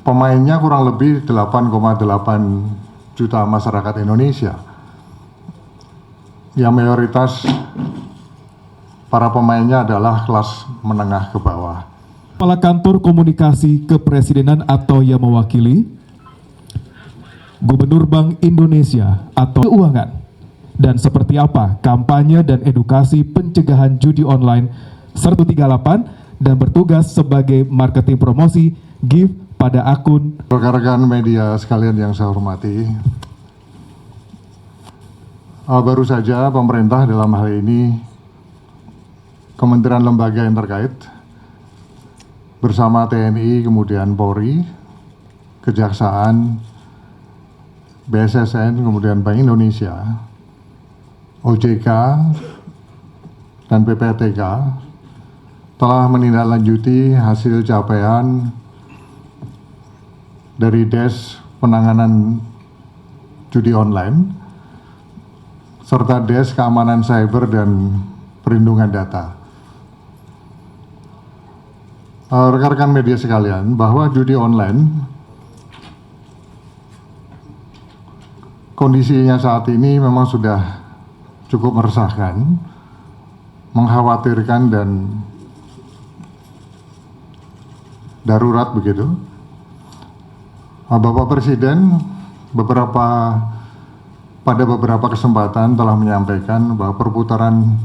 pemainnya kurang lebih 8,8 juta masyarakat Indonesia, yang mayoritas para pemainnya adalah kelas menengah ke bawah. Kepala Kantor Komunikasi Kepresidenan atau yang mewakili, Gubernur Bank Indonesia atau Keuangan, dan seperti apa kampanye dan edukasi pencegahan judi online 138 dan bertugas sebagai marketing promosi gift pada akun. Rekan-rekan media sekalian yang saya hormati, baru saja pemerintah dalam hal ini kementerian lembaga yang terkait bersama TNI, kemudian Polri, Kejaksaan, BSSN, kemudian Bank Indonesia, OJK, dan PPATK telah menindaklanjuti hasil capaian dari Des Penanganan Judi Online serta Des Keamanan Cyber dan Perlindungan Data. Rekan-rekan media sekalian, bahwa judi online kondisinya saat ini memang sudah cukup meresahkan, mengkhawatirkan, dan darurat begitu. Bapak Presiden pada beberapa kesempatan telah menyampaikan bahwa perputaran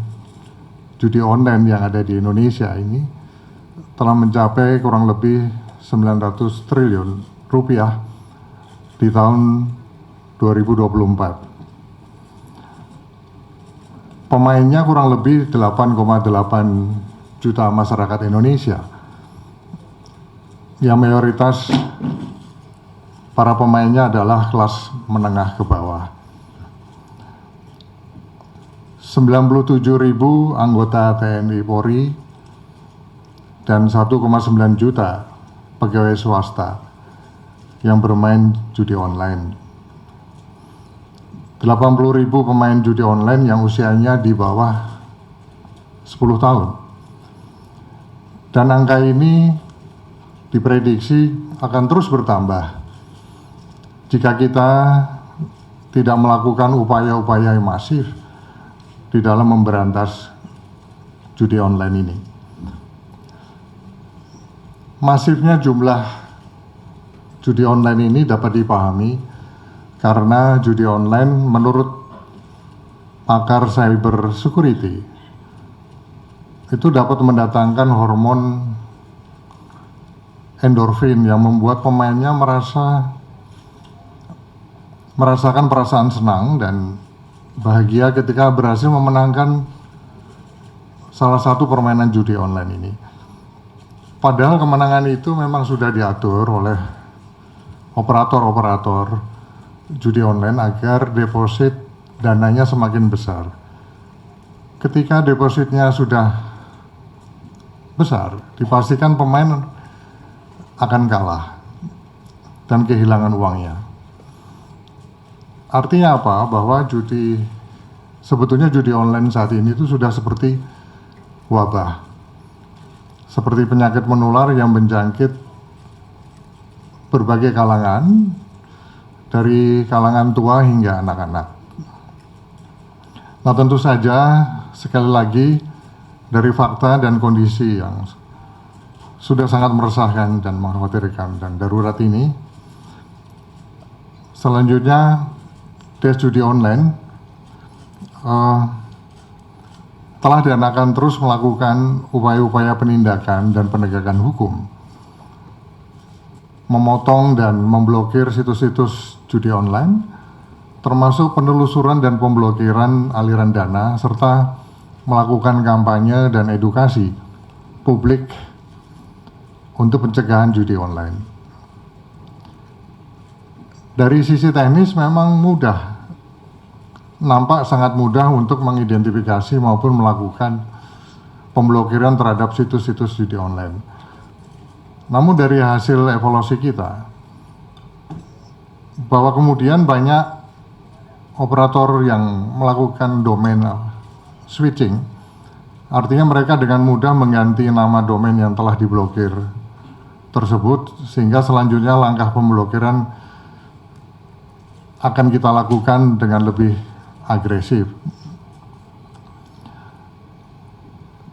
judi online yang ada di Indonesia ini telah mencapai kurang lebih 900 triliun rupiah di tahun 2024. Pemainnya kurang lebih 8,8 juta masyarakat Indonesia, yang mayoritas para pemainnya adalah kelas menengah ke bawah. 97.000 anggota TNI Polri dan 1,9 juta pegawai swasta yang bermain judi online. 80.000 pemain judi online yang usianya di bawah 10 tahun. Dan angka ini diprediksi akan terus bertambah jika kita tidak melakukan upaya-upaya yang masif di dalam memberantas judi online ini. Masifnya jumlah judi online ini dapat dipahami karena judi online menurut pakar cyber security itu dapat mendatangkan hormon endorfin yang membuat pemainnya merasakan perasaan senang dan bahagia ketika berhasil memenangkan salah satu permainan judi online ini. Padahal kemenangan itu memang sudah diatur oleh operator-operator judi online agar deposit dananya semakin besar. Ketika depositnya sudah besar, dipastikan pemain akan kalah dan kehilangan uangnya. Artinya apa? Bahwa sebetulnya judi online saat ini itu sudah seperti wabah. Seperti penyakit menular yang menjangkit berbagai kalangan, dari kalangan tua hingga anak-anak. Nah, tentu saja sekali lagi dari fakta dan kondisi yang sudah sangat meresahkan dan mengkhawatirkan dan darurat ini, selanjutnya Des judi online telah dan akan terus melakukan upaya-upaya penindakan dan penegakan hukum, memotong dan memblokir situs-situs judi online, termasuk penelusuran dan pemblokiran aliran dana, serta melakukan kampanye dan edukasi publik untuk pencegahan judi online. Dari sisi teknis memang nampak sangat mudah untuk mengidentifikasi maupun melakukan pemblokiran terhadap situs-situs judi online. Namun dari hasil evaluasi kita, bahwa kemudian banyak operator yang melakukan domain switching, artinya mereka dengan mudah mengganti nama domain yang telah diblokir tersebut, sehingga selanjutnya langkah pemblokiran akan kita lakukan dengan lebih agresif.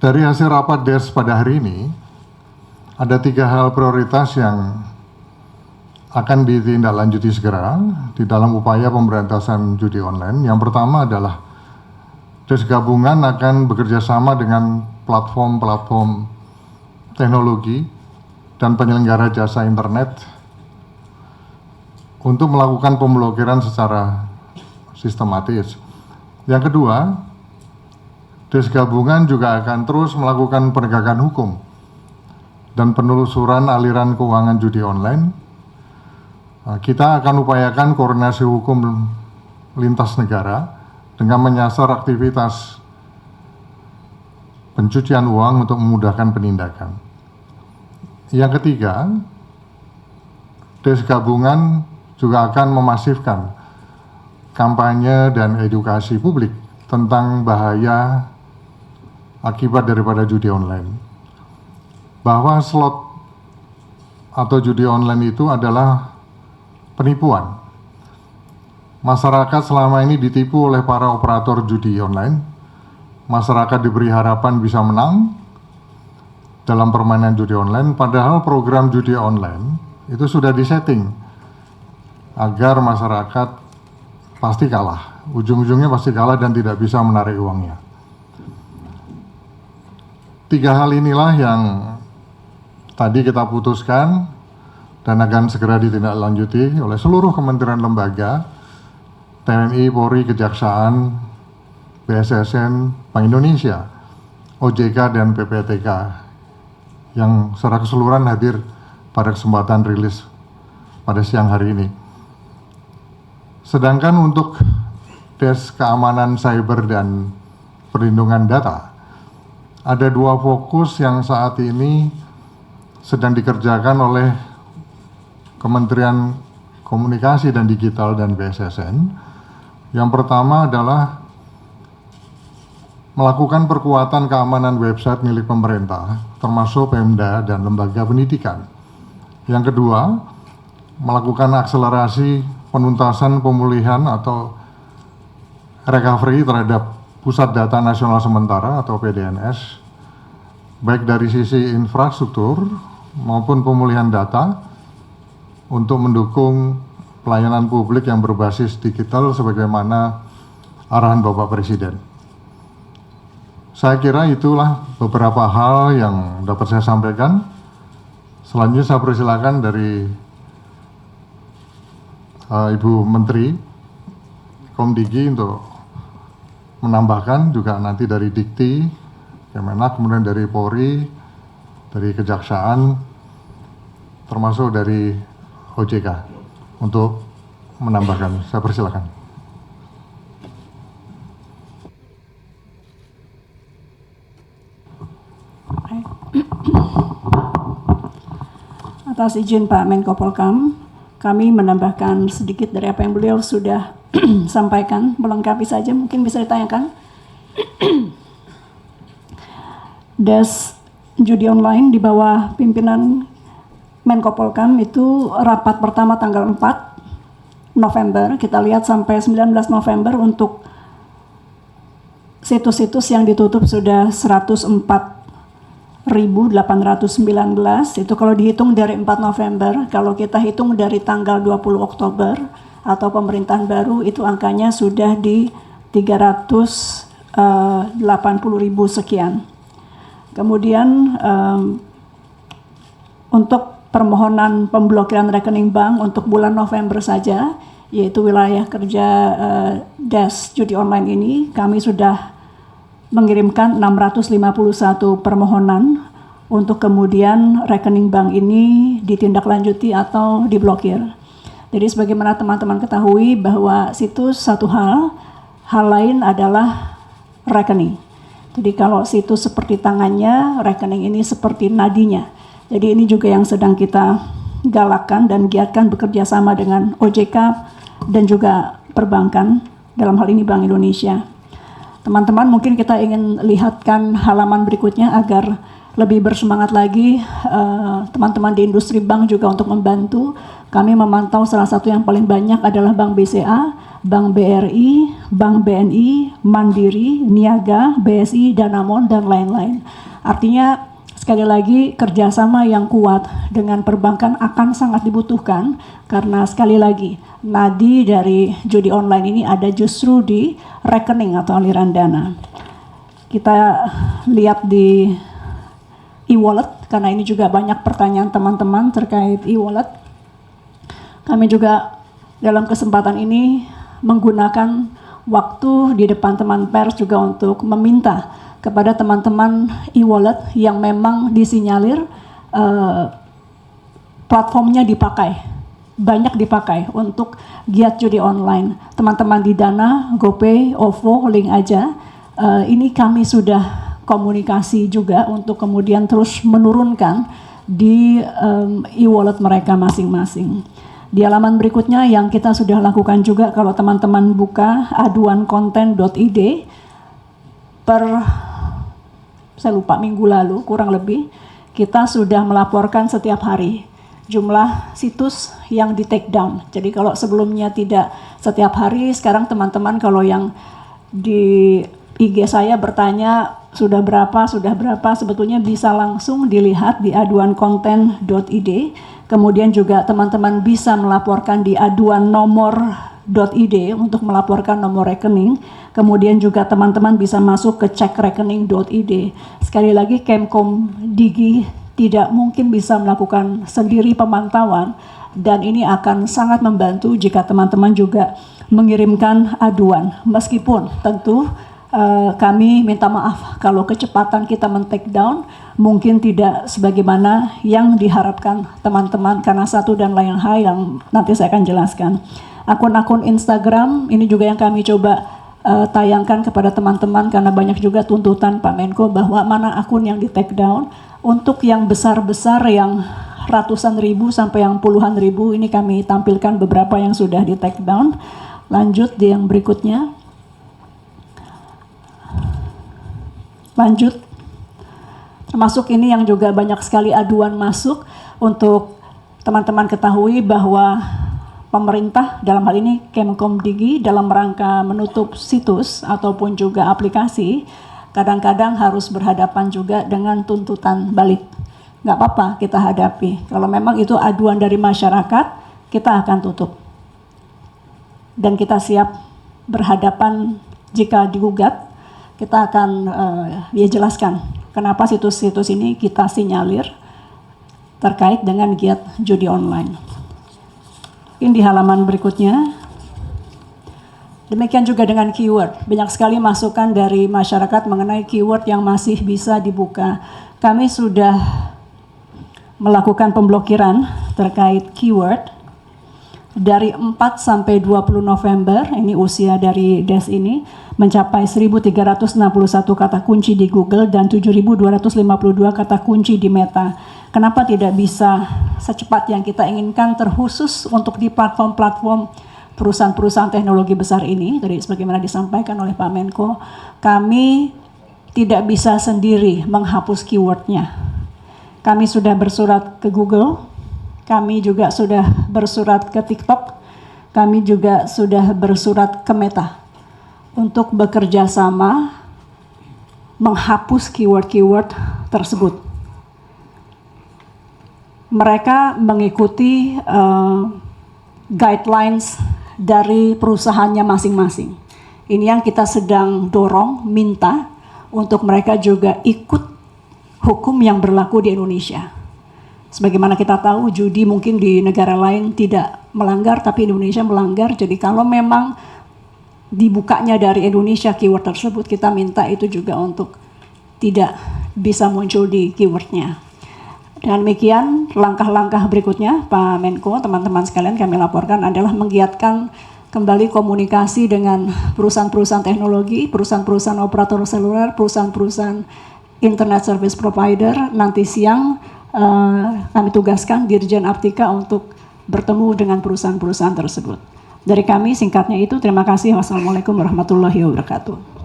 Dari hasil rapat DES pada hari ini, ada 3 hal prioritas yang akan ditindaklanjuti segera di dalam upaya pemberantasan judi online. Yang pertama adalah DES gabungan akan bekerja sama dengan platform-platform teknologi dan penyelenggara jasa internet untuk melakukan pemblokiran secara sistematis. Yang kedua, DES gabungan juga akan terus melakukan penegakan hukum dan penelusuran aliran keuangan judi online. Kita akan upayakan koordinasi hukum lintas negara dengan menyasar aktivitas pencucian uang untuk memudahkan penindakan. Yang ketiga, DES gabungan juga akan memasifkan kampanye dan edukasi publik tentang bahaya akibat daripada judi online. Bahwa slot atau judi online itu adalah penipuan. Masyarakat selama ini ditipu oleh para operator judi online. Masyarakat diberi harapan bisa menang dalam permainan judi online, padahal program judi online itu sudah disetting agar masyarakat pasti kalah. Ujung-ujungnya pasti kalah dan tidak bisa menarik uangnya. 3 hal inilah yang tadi kita putuskan dan akan segera ditindaklanjuti oleh seluruh kementerian lembaga, TNI, Polri, Kejaksaan, BSSN, Bank Indonesia, OJK, dan PPTK yang secara keseluruhan hadir pada kesempatan rilis pada siang hari ini. Sedangkan untuk DES keamanan cyber dan perlindungan data, ada 2 fokus yang saat ini sedang dikerjakan oleh Kementerian Komunikasi dan Digital dan BSSN. Yang pertama adalah melakukan perkuatan keamanan website milik pemerintah, termasuk Pemda dan lembaga pendidikan. Yang kedua, melakukan akselerasi penuntasan pemulihan atau recovery terhadap Pusat Data Nasional Sementara atau PDNS, baik dari sisi infrastruktur maupun pemulihan data untuk mendukung pelayanan publik yang berbasis digital sebagaimana arahan Bapak Presiden. Saya kira itulah beberapa hal yang dapat saya sampaikan. Selanjutnya saya persilakan dari Ibu Menteri Komdigi untuk menambahkan, juga nanti dari Dikti, Kemenak, kemudian dari Polri, dari Kejaksaan, termasuk dari OJK untuk menambahkan. Saya persilakan. Atas izin Pak Menko Polkam, kami menambahkan sedikit dari apa yang beliau sudah sampaikan, melengkapi saja, mungkin bisa ditanyakan. DES judi online di bawah pimpinan Menko Polkam itu rapat pertama tanggal 4 November, kita lihat sampai 19 November untuk situs-situs yang ditutup sudah 104.819, itu kalau dihitung dari 4 November, kalau kita hitung dari tanggal 20 Oktober atau pemerintahan baru, itu angkanya sudah di 380.000 sekian. Kemudian untuk permohonan pemblokiran rekening bank untuk bulan November saja, yaitu wilayah kerja DES judi online ini, kami sudah mengirimkan 651 permohonan untuk kemudian rekening bank ini ditindaklanjuti atau diblokir. Jadi sebagaimana teman-teman ketahui bahwa situs satu hal lain adalah rekening. Jadi kalau situs seperti tangannya, rekening ini seperti nadinya. Jadi ini juga yang sedang kita galakkan dan giatkan bekerja sama dengan OJK dan juga perbankan, dalam hal ini Bank Indonesia. Teman-teman, mungkin kita ingin lihatkan halaman berikutnya agar lebih bersemangat lagi, teman-teman di industri bank juga untuk membantu. Kami memantau salah satu yang paling banyak adalah Bank BCA, Bank BRI, Bank BNI, Mandiri, Niaga, BSI, Danamon, dan lain-lain. Artinya sekali lagi kerjasama yang kuat dengan perbankan akan sangat dibutuhkan karena sekali lagi nadi dari judi online ini ada justru di rekening atau aliran dana. Kita lihat di e-wallet karena ini juga banyak pertanyaan teman-teman terkait e-wallet. Kami juga dalam kesempatan ini menggunakan waktu di depan teman pers juga untuk meminta kepada teman-teman e-wallet yang memang disinyalir platformnya dipakai, banyak dipakai untuk giat judi online. Teman-teman di Dana, GoPay, OVO, link aja. Ini kami sudah komunikasi juga untuk kemudian terus menurunkan di e-wallet mereka masing-masing. Di halaman berikutnya yang kita sudah lakukan juga, kalau teman-teman buka aduankonten.id saya lupa minggu lalu kurang lebih, kita sudah melaporkan setiap hari jumlah situs yang di take down. Jadi kalau sebelumnya tidak setiap hari, sekarang teman-teman kalau yang di IG saya bertanya sudah berapa, sebetulnya bisa langsung dilihat di aduankonten.id. Kemudian juga teman-teman bisa melaporkan di aduannomor.id untuk melaporkan nomor rekening. Kemudian juga teman-teman bisa masuk ke cekrekening.id. Sekali lagi Kemkom Digi tidak mungkin bisa melakukan sendiri pemantauan dan ini akan sangat membantu jika teman-teman juga mengirimkan aduan. Meskipun tentu kami minta maaf kalau kecepatan kita men-take down mungkin tidak sebagaimana yang diharapkan teman-teman karena satu dan lain hal yang nanti saya akan jelaskan. Akun-akun Instagram ini juga yang kami coba tayangkan kepada teman-teman karena banyak juga tuntutan Pak Menko bahwa mana akun yang di take down. Untuk yang besar-besar yang ratusan ribu sampai yang puluhan ribu ini kami tampilkan beberapa yang sudah di take down. Lanjut di yang berikutnya. Lanjut, termasuk ini yang juga banyak sekali aduan masuk untuk teman-teman ketahui bahwa pemerintah dalam hal ini Kemkom Digi dalam rangka menutup situs ataupun juga aplikasi kadang-kadang harus berhadapan juga dengan tuntutan balik. Nggak apa-apa kita hadapi, kalau memang itu aduan dari masyarakat kita akan tutup dan kita siap berhadapan jika digugat. Kita akan jelaskan kenapa situs-situs ini kita sinyalir terkait dengan giat judi online. Ini di halaman berikutnya. Demikian juga dengan keyword. Banyak sekali masukan dari masyarakat mengenai keyword yang masih bisa dibuka. Kami sudah melakukan pemblokiran terkait keyword dari 4 sampai 20 November, ini usia dari DES ini, mencapai 1.361 kata kunci di Google dan 7.252 kata kunci di Meta. Kenapa tidak bisa secepat yang kita inginkan terkhusus untuk di platform-platform perusahaan-perusahaan teknologi besar ini, tadi sebagaimana disampaikan oleh Pak Menko, kami tidak bisa sendiri menghapus keywordnya. Kami sudah bersurat ke Google, kami juga sudah bersurat ke TikTok, kami juga sudah bersurat ke Meta untuk bekerja sama menghapus keyword-keyword tersebut. Mereka mengikuti guidelines dari perusahaannya masing-masing. Ini yang kita sedang dorong, minta untuk mereka juga ikut hukum yang berlaku di Indonesia. Sebagaimana kita tahu, judi mungkin di negara lain tidak melanggar, tapi Indonesia melanggar. Jadi kalau memang dibukanya dari Indonesia keyword tersebut, kita minta itu juga untuk tidak bisa muncul di keywordnya. Dengan demikian, langkah-langkah berikutnya, Pak Menko, teman-teman sekalian, kami laporkan adalah menggiatkan kembali komunikasi dengan perusahaan-perusahaan teknologi, perusahaan-perusahaan operator seluler, perusahaan-perusahaan internet service provider. Nanti siang kami tugaskan Dirjen Aptika untuk bertemu dengan perusahaan-perusahaan tersebut. Dari kami singkatnya itu, terima kasih. Wassalamualaikum warahmatullahi wabarakatuh.